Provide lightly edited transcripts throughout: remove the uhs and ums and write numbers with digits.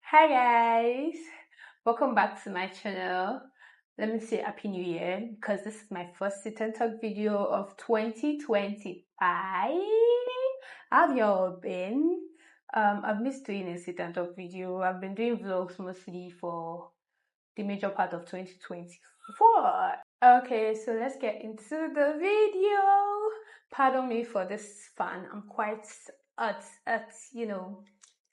Hi guys, welcome back to my channel. Let me say Happy New Year because this is my first sit and talk video of 2025. How have y'all been? I've missed doing a sit and talk video. I've been doing vlogs mostly for the major part of 2024. Okay, so let's get into the video. Pardon me for this fan. I'm quite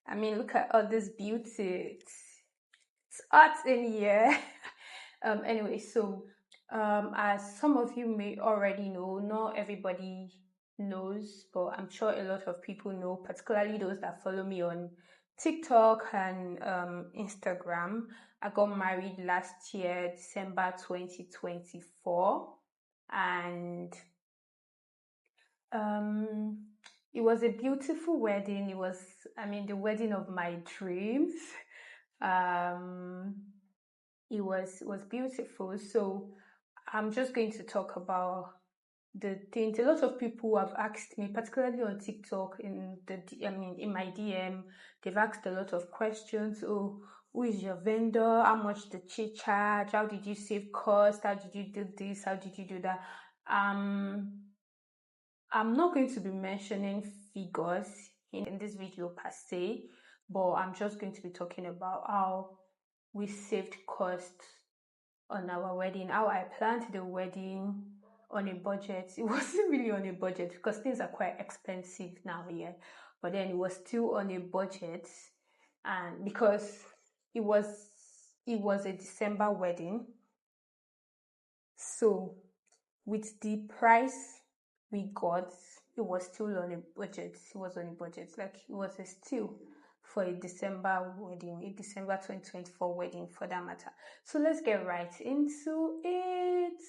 I mean, look at all this beauty. It's hot in here. Anyway, so as some of you may already know, not everybody knows, but I'm sure a lot of people know, particularly those that follow me on TikTok and Instagram. I got married last year, December 2024, and um, it was a beautiful wedding. It was, I mean, the wedding of my dreams. Um, it was beautiful. So I'm just going to talk about the things. A lot of people have asked me, particularly on TikTok, in my DM, they've asked a lot of questions. Oh, who is your vendor? How much did she charge? How did you save cost? How did you do this? How did you do that? I'm not going to be mentioning figures in this video per se, but I'm just going to be talking about how we saved costs on our wedding, how I planned the wedding on a budget. It wasn't really on a budget because things are quite expensive now here, but then it was still on a budget, and because it was it was a December wedding, so with the price we got, it was still on a budget. It was on a budget. Like it was a steal for a December wedding, a December 2024 wedding for that matter. So let's get right into it.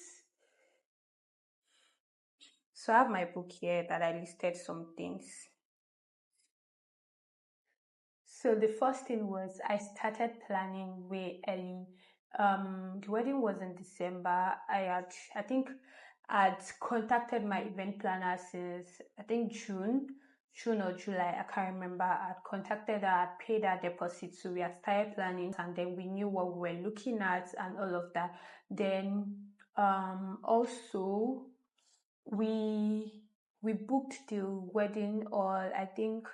So I have my book here that I listed some things. So the first thing was I started planning way early. The wedding was in December. I think I'd contacted my event planner since I think June or July. I can't remember. I'd contacted her, I'd paid her deposit, so we had started planning, and then we knew what we were looking at and all of that. Then also we booked the wedding, or I think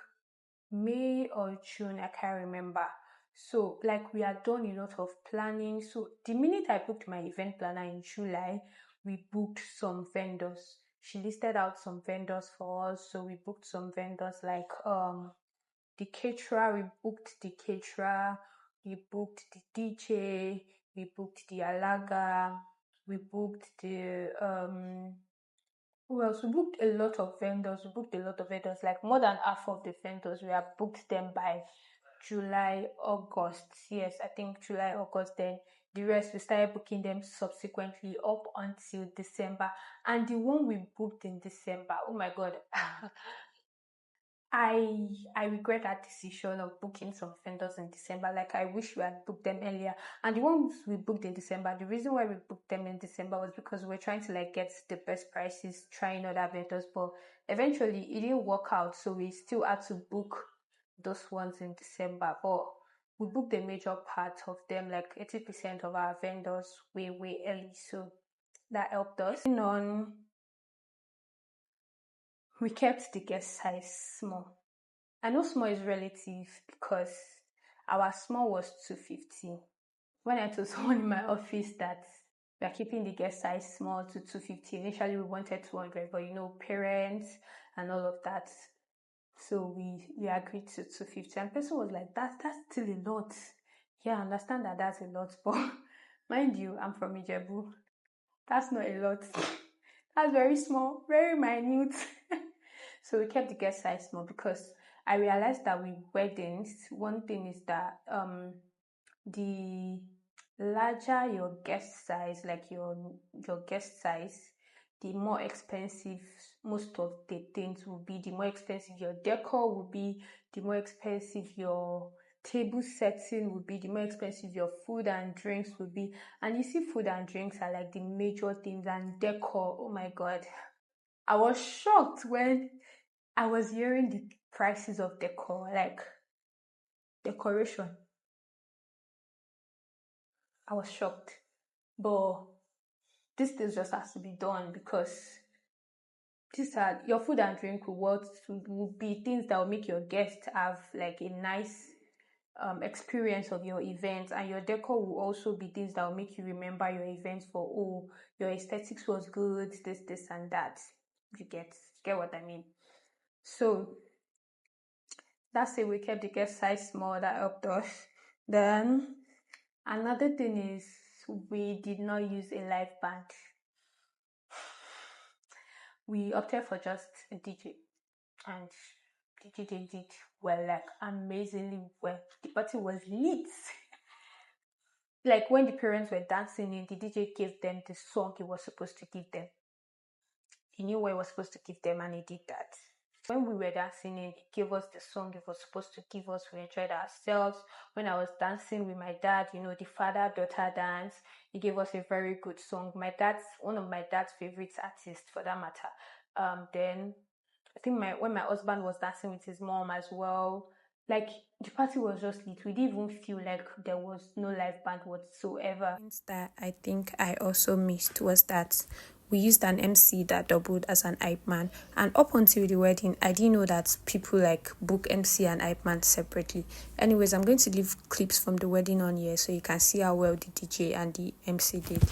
May or June, I can't remember. So, like, we had done a lot of planning. So, the minute I booked my event planner in July, we booked some vendors. She listed out some vendors for us. So, we booked some vendors like the caterer, we booked the caterer, we booked the DJ, we booked the alaga, we booked the well, so we booked a lot of vendors. We booked a lot of vendors, like more than half of the vendors. We have booked them by July, August. Yes, I think July, August. Then the rest we started booking them subsequently up until December. And the one we booked in December, oh my God, I regret that decision of booking some vendors in December. Like I wish we had booked them earlier. And the ones we booked in December, the reason why we booked them in December was because we were trying to like get the best prices, trying other vendors, but eventually it didn't work out. So we still had to book those ones in December. But we booked a major part of them, like 80% of our vendors way early. So that helped us. We kept the guest size small. I know small is relative because our small was 250. When I told someone in my office that we are keeping the guest size small to 250, initially we wanted 200, but parents and all of that. So we agreed to 250. And the person was like, that's still a lot. Yeah, I understand that that's a lot, but mind you, I'm from Ijebu. That's not a lot. That's very small, very minute. So we kept the guest size small because I realized that with weddings, one thing is that the larger your guest size, like your guest size, the more expensive most of the things will be. The more expensive your decor will be, the more expensive your table setting will be, the more expensive your food and drinks will be. And you see, food and drinks are like the major things, and decor, oh my God. I was shocked when I was hearing the prices of decor, like decoration. I was shocked. But this thing just has to be done because these are your food and drink will be things that will make your guests have like a nice experience of your event, and your decor will also be things that will make you remember your event for, oh, your aesthetics was good, this and that. You get what I mean. So that's it. We kept the guest size small. That helped us. Then another thing is we did not use a live band. We opted for just a DJ, and the DJ did well, like amazingly well. The party was lit. Like when the parents were dancing in, the DJ gave them the song he was supposed to give them. He knew what he was supposed to give them, and he did that. When we were dancing in, he gave us the song he was supposed to give us. We enjoyed ourselves. When I was dancing with my dad, the father-daughter dance, he gave us a very good song. One of my dad's favorite artists for that matter. Then I think when my husband was dancing with his mom as well, like the party was just lit. We didn't even feel like there was no live band whatsoever. Things that I think I also missed was that we used an MC that doubled as an hype man, and up until the wedding, I didn't know that people like book MC and hype man separately. Anyways, I'm going to leave clips from the wedding on here so you can see how well the DJ and the MC did.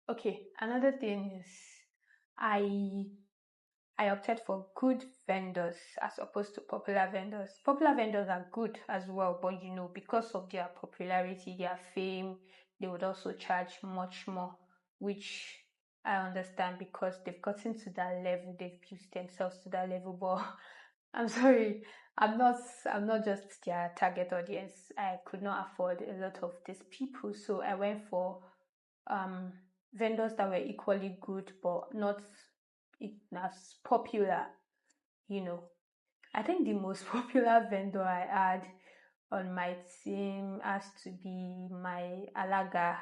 Okay, another thing is I opted for good vendors as opposed to popular vendors. Popular vendors are good as well, but because of their popularity, their fame, they would also charge much more, which I understand because they've gotten to that level, they've built themselves to that level. But I'm sorry, I'm not just their target audience. I could not afford a lot of these people, so I went for um vendors that were equally good but not as popular. you know I think the most popular vendor I had on my team has to be my alaga.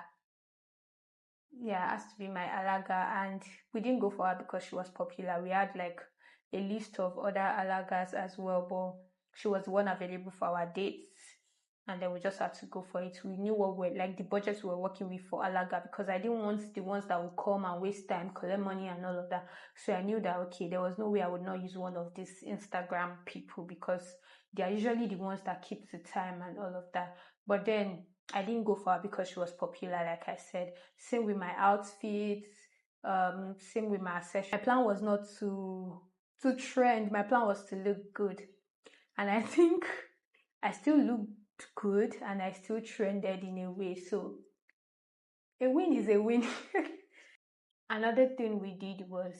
Yeah, it has to be my alaga, and we didn't go for her because she was popular. We had like a list of other alagas as well, but she was the one available for our dates, and then we just had to go for it. We knew what we're like, the budgets we were working with for alaga, because I didn't want the ones that would come and waste time, collect money and all of that. So I knew that okay, there was no way I would not use one of these Instagram people, because they are usually the ones that keep the time and all of that. But then I didn't go for her because she was popular, like I said. Same with my outfits, same with my accessories. My plan was not to trend. My plan was to look good. And I think I still looked good and I still trended in a way. So a win is a win. Another thing we did was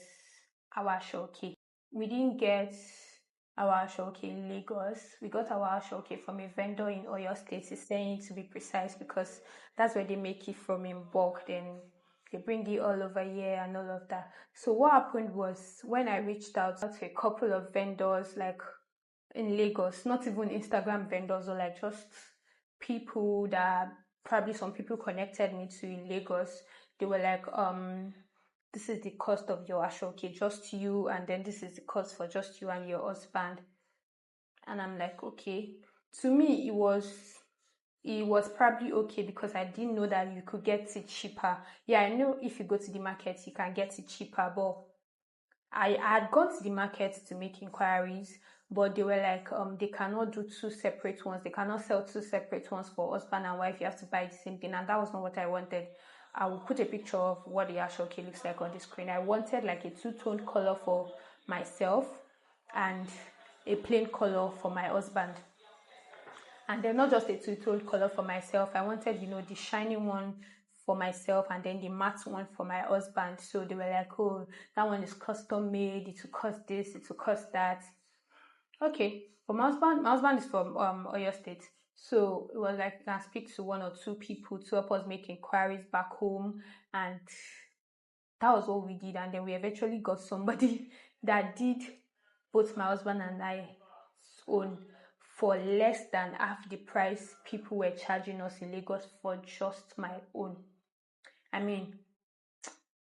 our showcase. We didn't get our showcase in Lagos. We got our showcase from a vendor in Oyo State, saying to be precise, because that's where they make it from in bulk. Then they bring it all over here and all of that. So what happened was, when I reached out to a couple of vendors, like in Lagos, not even Instagram vendors, or like just people that probably some people connected me to in Lagos, they were like, this is the cost of your ashoke, just you, and then this is the cost for just you and your husband. And I'm like, okay. To me, it was probably okay, because I didn't know that you could get it cheaper. Yeah, I know if you go to the market, you can get it cheaper, but I had gone to the market to make inquiries, but they were like, they cannot do two separate ones. They cannot sell two separate ones for husband and wife. You have to buy the same thing, and that was not what I wanted. I will put a picture of what the actual key looks like on the screen. I wanted like a two-tone color for myself and a plain color for my husband. And then not just a two-tone color for myself. I wanted, the shiny one for myself and then the matte one for my husband. So they were like, oh, that one is custom made. It will cost this. It will cost that. Okay. For my husband is from Oyo State. So it was like I can speak to one or two people to help us make inquiries back home. And that was what we did. And then we eventually got somebody that did both my husband and I's own for less than half the price people were charging us in Lagos for just my own. I mean,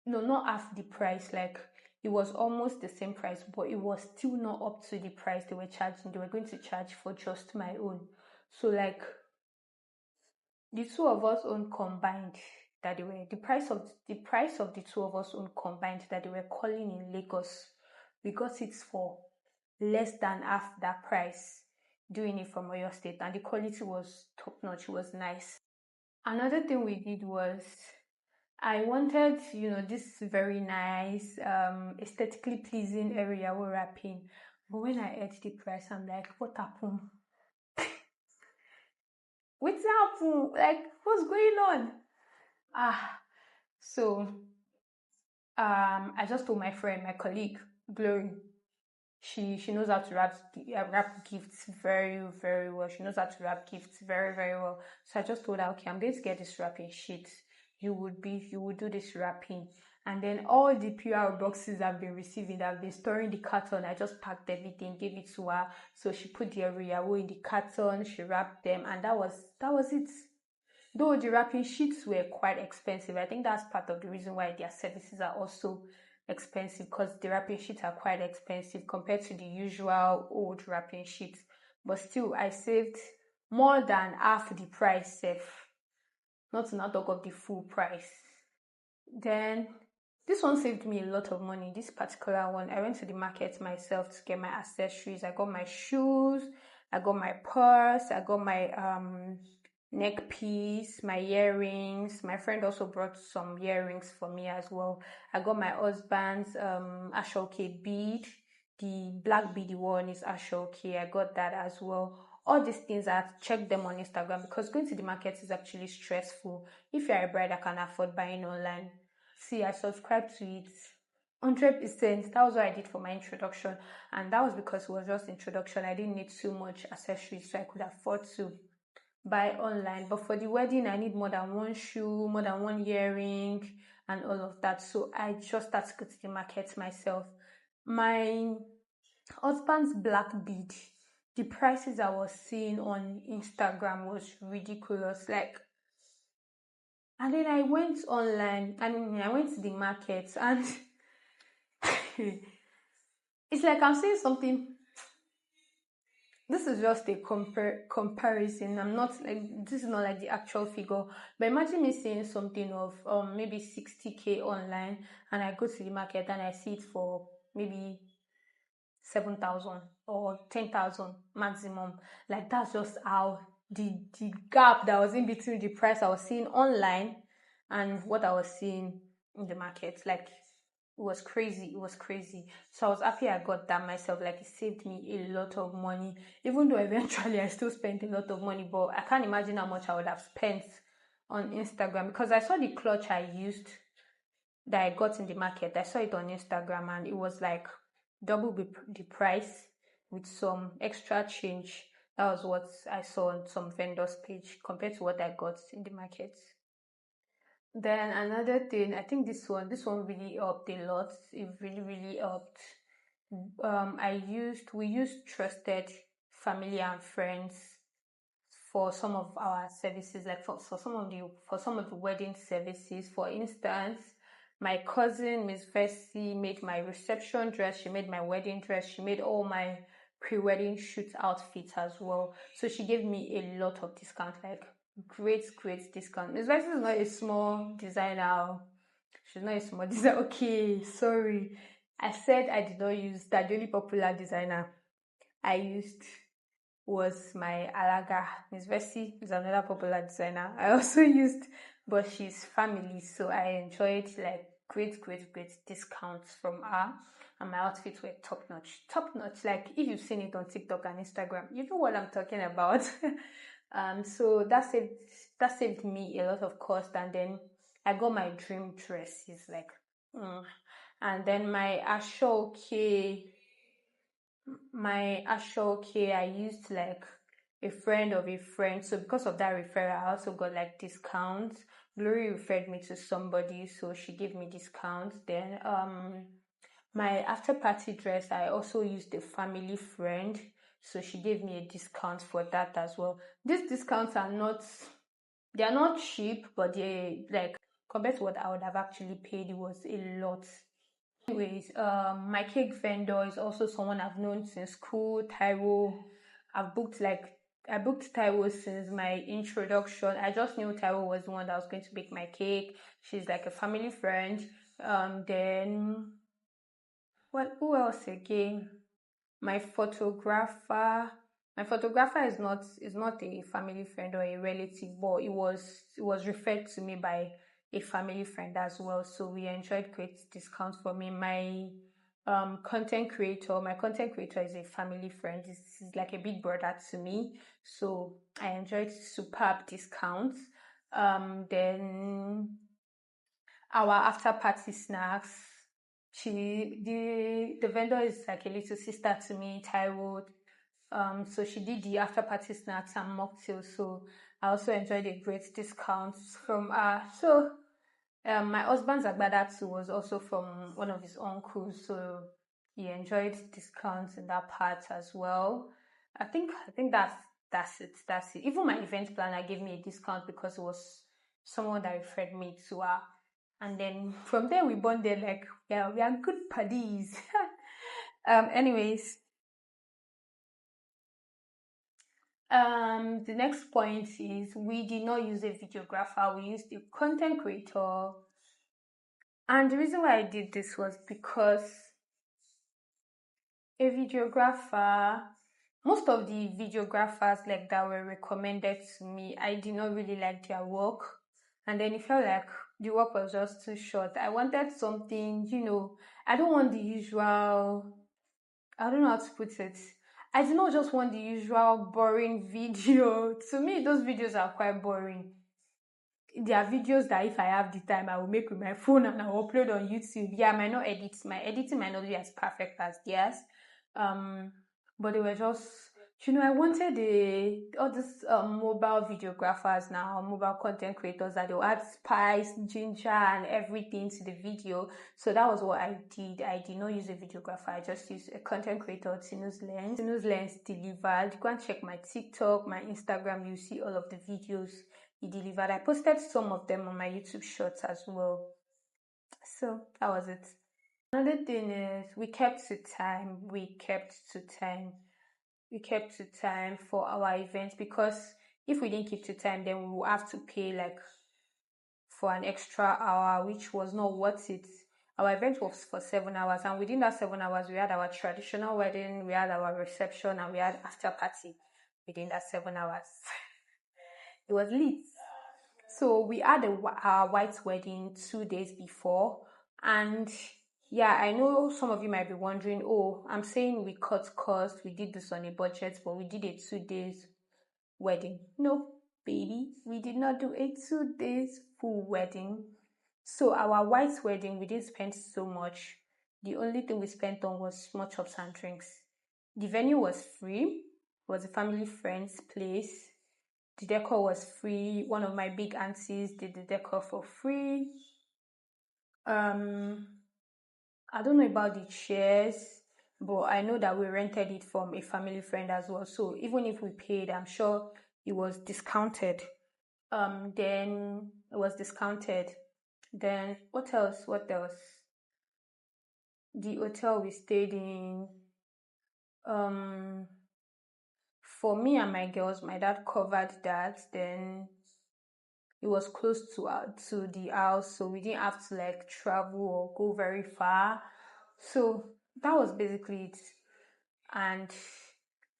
no, not half the price. Like, it was almost the same price, but it was still not up to the price they were charging. They were going to charge for just my own. So, like, the two of us own combined that they were the price of the two of us own combined that they were calling in Lagos. We got it for less than half that price, doing it from Oyo State, and the quality was top notch. It was nice. Another thing we did was I wanted, this very nice, aesthetically pleasing area we're wrapping. But when I heard the price, I'm like, what happened? What's happened? Like, what's going on? So I just told my friend, my colleague, Glory. She knows how to wrap gifts very, very well. She knows how to wrap gifts very, very well. So I just told her, okay, I'm going to get this wrapping sheet. You would do this wrapping. And then all the PR boxes I've been receiving, I've been storing the carton. I just packed everything, gave it to her. So she put the Oriyawo in the carton, she wrapped them, and that was it. Though the wrapping sheets were quite expensive, I think that's part of the reason why their services are also expensive, because the wrapping sheets are quite expensive compared to the usual old wrapping sheets. But still, I saved more than half the price, not to not talk of the full price. Then this one saved me a lot of money. This particular one, I went to the market myself to get my accessories. I got my shoes, I got my purse, I got my neck piece, my earrings. My friend also brought some earrings for me as well. I got my husband's Ashoke bead. The black beady one is Ashoke. I got that as well. All these things, I've checked them on Instagram because going to the market is actually stressful. If you're a bride that can afford buying online, see, I subscribed to it 100%. That was what I did for my introduction, and that was because it was just introduction. I didn't need too much accessories, so I could afford to buy online. But for the wedding, I need more than one shoe, more than one earring, and all of that. So I just started to go to the market myself. My husband's black bead, the prices I was seeing on Instagram was ridiculous. Like, and then I went online, and I went to the market, and it's like I'm saying something. This is just a comparison. I'm not like, this is not like the actual figure, but imagine me seeing something of maybe 60K online, and I go to the market and I see it for maybe 7,000 or 10,000 maximum. Like, that's just how the gap that was in between the price I was seeing online and what I was seeing in the market. Like, it was crazy. So I was happy I got that myself. Like, it saved me a lot of money, even though eventually I still spent a lot of money. But I can't imagine how much I would have spent on Instagram, because I saw the clutch I used that I got in the market. I saw it on Instagram, and it was like double the price with some extra change. That was what I saw on some vendors page compared to what I got in the market. Then another thing, I think this one really helped a lot. It really, really helped. We used trusted family and friends for some of our services, like for some of the wedding services. For instance, my cousin Miss Vessi made my reception dress, she made my wedding dress, she made all my pre-wedding shoot outfits as well. So she gave me a lot of discount, like great discount. Miss Vessi is not a small designer. She's not a small designer. Okay, sorry. I said I did not use that. The only popular designer I used was my Alaga. Miss Vessi is another popular designer I also used, but she's family, so I enjoyed like great discounts from her. and my outfits were top notch. Top notch, like if you've seen it on TikTok and Instagram, you know what I'm talking about. So that saved me a lot of cost, and then I got my dream dresses, like, and then my Ashoke, I used like a friend of a friend. So because of that referral, I also got like discounts. Glory referred me to somebody, so she gave me discounts. Then my after party dress, I also used a family friend, so she gave me a discount for that as well. These discounts are not cheap, but they, like, compared to what I would have actually paid, it was a lot. Anyways, my cake vendor is also someone I've known since school, Taiwo. I booked Taiwo since my introduction. I just knew Taiwo was the one that was going to bake my cake. She's like a family friend. Then what? Who else again? My photographer. My photographer is not a family friend or a relative, but it was referred to me by a family friend as well. So we enjoyed great discounts for me. My content creator is a family friend. This is like a big brother to me. So I enjoyed superb discounts. Then our after party snacks. The vendor is like a little sister to me, Taiwo. So she did the after party snacks and mocktails. So I also enjoyed a great discounts from her. So my husband's agbada too was also from one of his uncles. So he enjoyed discounts in that part as well. I think that's it. That's it. Even my event planner gave me a discount because it was someone that referred me to her. And then from there we bonded, like, yeah, we are good buddies. Anyways, the next point is we did not use a videographer, we used a content creator. And the reason why I did this was because a videographer, most of the videographers like that were recommended to me, I did not really like their work. And then it felt like the work was just too short. I wanted something, I don't want the usual, I don't know how to put it. I do not just want the usual boring video. To me, those videos are quite boring. There are videos that if I have the time, I will make with my phone and I will upload on YouTube. Yeah, I might not edit. My editing might not be as perfect as theirs. But they were just, I wanted all these mobile videographers now, mobile content creators that will add spice, ginger, and everything to the video. So that was what I did. I did not use a videographer. I just used a content creator, Tinu's Lens. Tinu's Lens delivered. Go and check my TikTok, my Instagram. You see all of the videos he delivered. I posted some of them on my YouTube shorts as well. So that was it. Another thing is we kept to time. We kept to time for our event, because if we didn't keep to time, then we will have to pay like for an extra hour, which was not worth it. Our event was for 7 hours, and within that 7 hours, we had our traditional wedding, we had our reception, and we had after party within that 7 hours. It was lit. So we had our white wedding 2 days before, and yeah, I know some of you might be wondering, oh, I'm saying we cut costs, we did this on a budget, but we did a 2 days wedding. No, baby, we did not do a 2 days full wedding. So our white wedding, we didn't spend so much. The only thing we spent on was small chops and drinks. The venue was free. It was a family friend's place. The decor was free. One of my big aunties did the decor for free. I don't know about the chairs, but I know that we rented it from a family friend as well. So even if we paid, I'm sure it was discounted. Then it was discounted. Then what else? What else? The hotel we stayed in. For me and my girls, my dad covered that. Then it was close to the house, so we didn't have to like travel or go very far. So that was basically it. And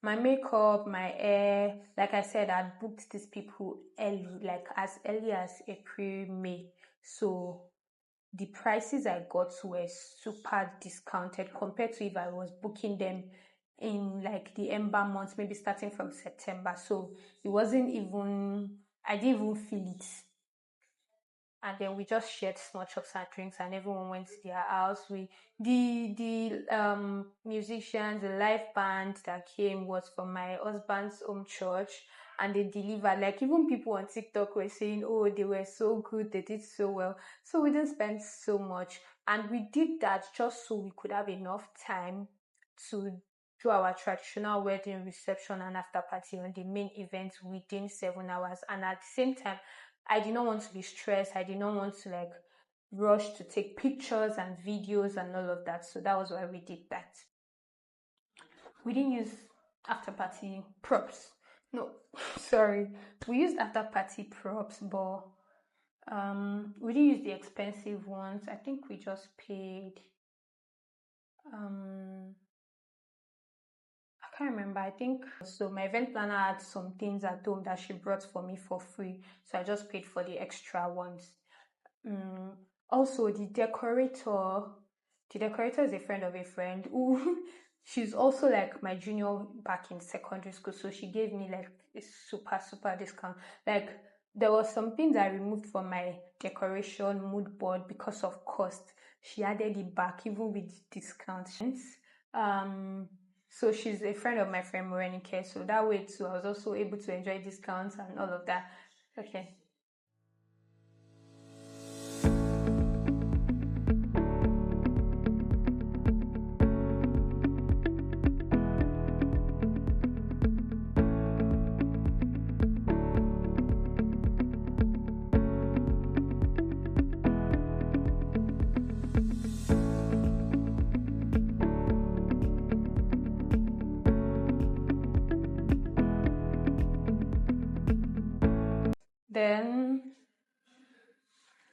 my makeup, my hair, like I said, I booked these people early, like as early as April, May. So the prices I got were super discounted compared to if I was booking them in like the ember months, maybe starting from September. So it wasn't even, I didn't even feel it. And then we just shared small chops and drinks, and everyone went to their house. The musicians, the live band that came was from my husband's home church, and they delivered. Like, even people on TikTok were saying, oh, they were so good, they did so well. So we didn't spend so much, and we did that just so we could have enough time to do our traditional wedding reception and after party on the main event within 7 hours. And at the same time, I did not want to be stressed. I did not want to like rush to take pictures and videos and all of that. So that was why we did that. We didn't use after party props. No, sorry. We used after party props, but we didn't use the expensive ones. I think we just paid I can't remember. I think so. My event planner had some things at home that she brought for me for free, so I just paid for the extra ones. Also, the decorator is a friend of a friend who she's also like my junior back in secondary school, so she gave me like a super discount. Like, there was some things I removed from my decoration mood board because of cost. She added it back even with discounts. So she's a friend of my friend Morenike, so that way too I was also able to enjoy discounts and all of that. Okay. Then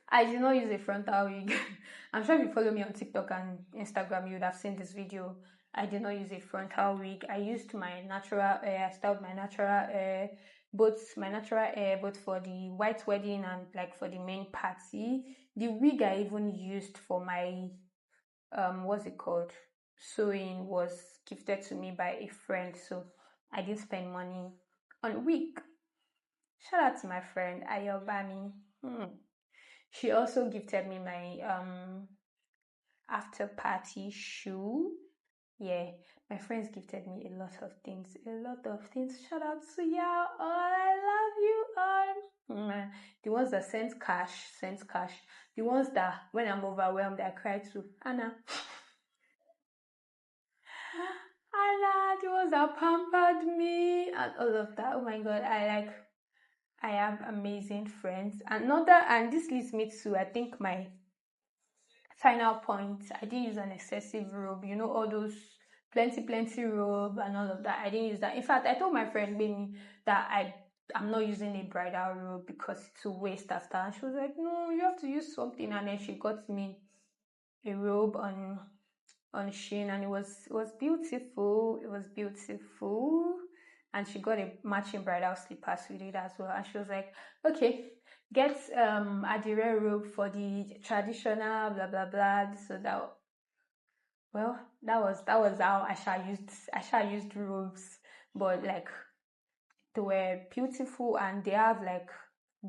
I did not use a frontal wig. I'm sure if you follow me on TikTok and Instagram, you would have seen this video. I did not use a frontal wig. I used my natural hair. I styled my natural hair, both for the white wedding and like for the main party. The wig I even used for my what's it called? Sewing was gifted to me by a friend, so I didn't spend money on wig. Shout out to my friend Ayobami. She also gifted me my after party shoe. Yeah, my friends gifted me a lot of things. A lot of things. Shout out to y'all all. I love you all. The ones that sent cash, sent cash. The ones that when I'm overwhelmed, I cry to Anna. Anna, the ones that pampered me and all of that. Oh my god, I have amazing friends. And this leads me to, I think, my final point. I didn't use an excessive robe, all those plenty robe and all of that. I didn't use that. In fact, I told my friend Benny that I'm not using a bridal robe because it's a waste after. And she was like, no, you have to use something. And then she got me a robe on Shein, and it was beautiful. It was beautiful. And she got a matching bridal slippers with it as well. And she was like, okay, get Adire robe for the traditional blah blah blah. So that was how I shall used robes. But like, they were beautiful and they have like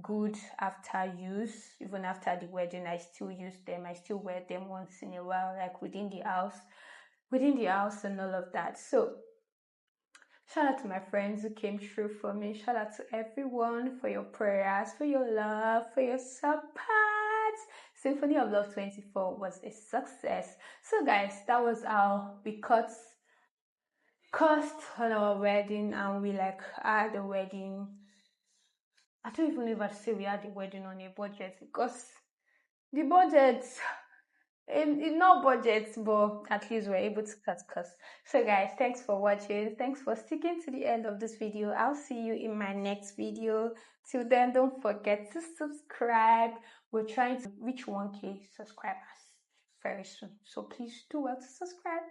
good after use. Even after the wedding, I still use them. I still wear them once in a while, like within the house and all of that. So shout out to my friends who came through for me. Shout out to everyone for your prayers, for your love, for your support. Symphony of Love 24 was a success. So guys, that was how we cut cost on our wedding, and we like had a wedding. I don't even know if I say we had the wedding on a budget, because the budget it's not budget, but at least we're able to cut costs. So guys, thanks for watching. Thanks for sticking to the end of this video. I'll see you in my next video. Till then, don't forget to subscribe. We're trying to reach 1K subscribers very soon, so please do well to subscribe.